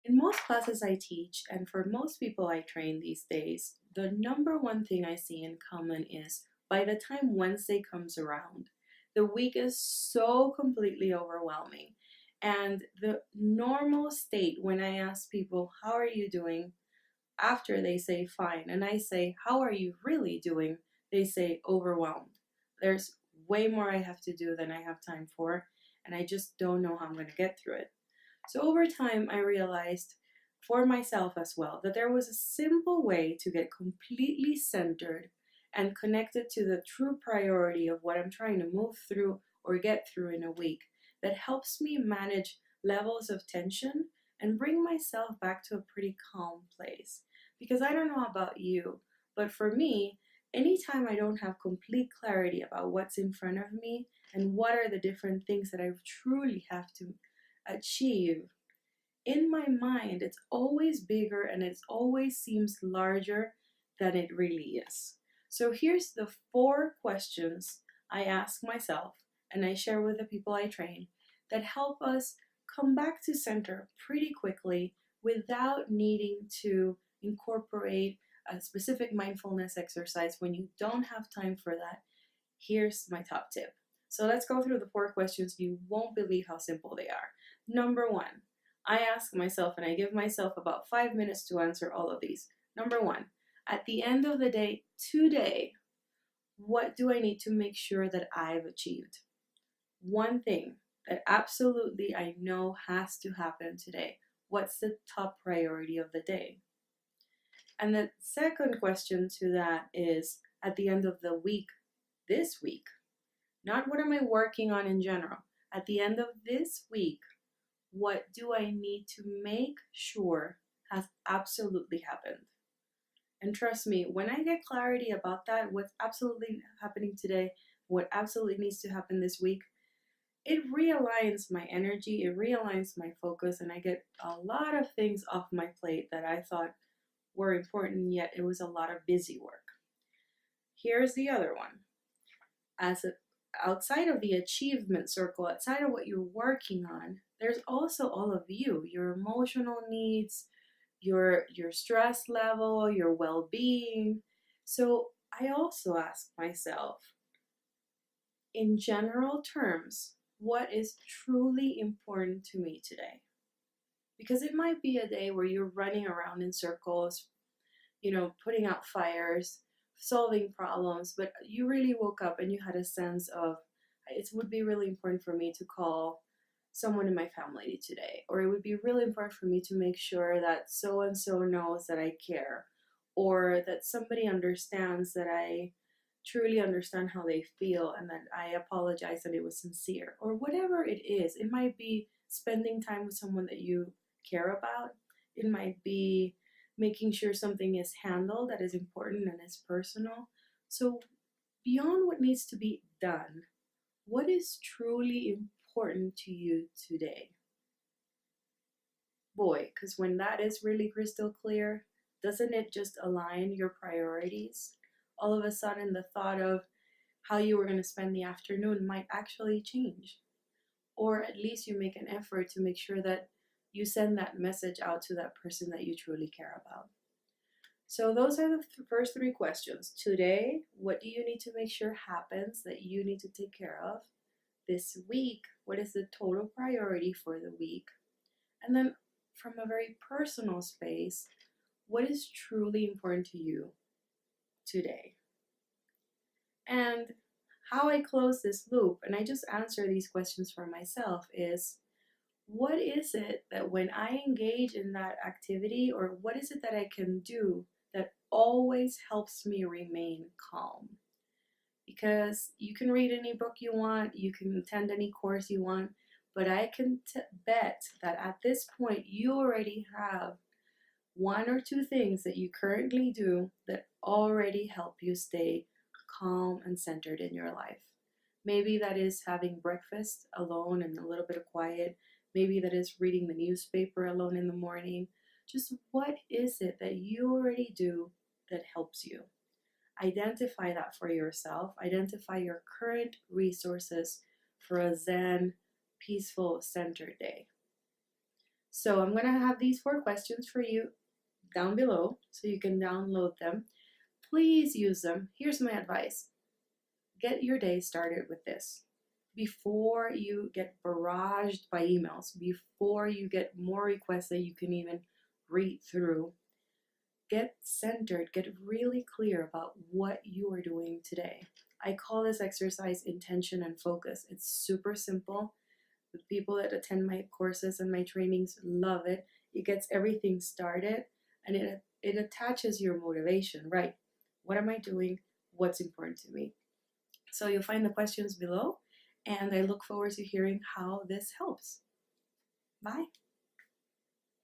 In most classes I teach, and for most people I train these days, the number one thing I see in common is by the time Wednesday comes around, the week is so completely overwhelming. And the normal state when I ask people, how are you doing? After they say fine, and I say, how are you really doing? They say overwhelmed. There's way more I have to do than I have time for, and I just don't know how I'm going to get through it. So over time, I realized for myself as well that there was a simple way to get completely centered and connected to the true priority of what I'm trying to move through or get through in a week that helps me manage levels of tension and bring myself back to a pretty calm place. Because I don't know about you, but for me, anytime I don't have complete clarity about what's in front of me and what are the different things that I truly have to achieve, in my mind, it's always bigger and it always seems larger than it really is. So here's the 4 questions I ask myself and I share with the people I train that help us come back to center pretty quickly without needing to incorporate a specific mindfulness exercise when you don't have time for that. Here's my top tip. So let's go through the 4 questions. You won't believe how simple they are. Number 1, I ask myself, and I give myself about 5 minutes to answer all of these. Number 1, at the end of the day, today, what do I need to make sure that I've achieved? One thing that absolutely I know has to happen today. What's the top priority of the day? And the second question to that is, at the end of the week, this week, not what am I working on in general, at the end of this week, what do I need to make sure has absolutely happened? And trust me, when I get clarity about that, what's absolutely happening today, what absolutely needs to happen this week, it realigns my energy, it realigns my focus, and I get a lot of things off my plate that I thought were important, yet it was a lot of busy work. Here's the other one. Outside of the achievement circle, outside of what you're working on, there's also all of you, your emotional needs, your stress level, your well-being. So I also ask myself, in general terms, what is truly important to me today? Because it might be a day where you're running around in circles, putting out fires, solving problems, but you really woke up and you had a sense of, it would be really important for me to call someone in my family today, or it would be really important for me to make sure that so and so knows that I care, or that somebody understands that I truly understand how they feel and that I apologize that it was sincere, or whatever it is. It might be spending time with someone that you care about. It might be making sure something is handled that is important and is personal. So beyond what needs to be done, what is truly important to you today? Boy, because when that is really crystal clear, doesn't it just align your priorities? All of a sudden, the thought of how you were going to spend the afternoon might actually change. Or at least you make an effort to make sure that you send that message out to that person that you truly care about. So those are the first 3 questions. Today, what do you need to make sure happens that you need to take care of? This week, what is the total priority for the week? And then from a very personal space, what is truly important to you today? And how I close this loop, and I just answer these questions for myself, is what is it that when I engage in that activity, or what is it that I can do that always helps me remain calm? Because you can read any book you want, you can attend any course you want, but I can bet that at this point you already have 1 or 2 things that you currently do that already help you stay calm and centered in your life. Maybe that is having breakfast alone and a little bit of quiet. Maybe that is reading the newspaper alone in the morning. Just what is it that you already do that helps you? Identify that for yourself. Identify your current resources for a Zen, peaceful, centered day. So I'm going to have these 4 questions for you down below so you can download them. Please use them. Here's my advice. Get your day started with this. Before you get barraged by emails, before you get more requests that you can even read through, get centered, get really clear about what you are doing today. I call this exercise intention and focus. It's super simple. The people that attend my courses and my trainings love it. It gets everything started, and it attaches your motivation, right? What am I doing? What's important to me? So you'll find the questions below, and I look forward to hearing how this helps. Bye.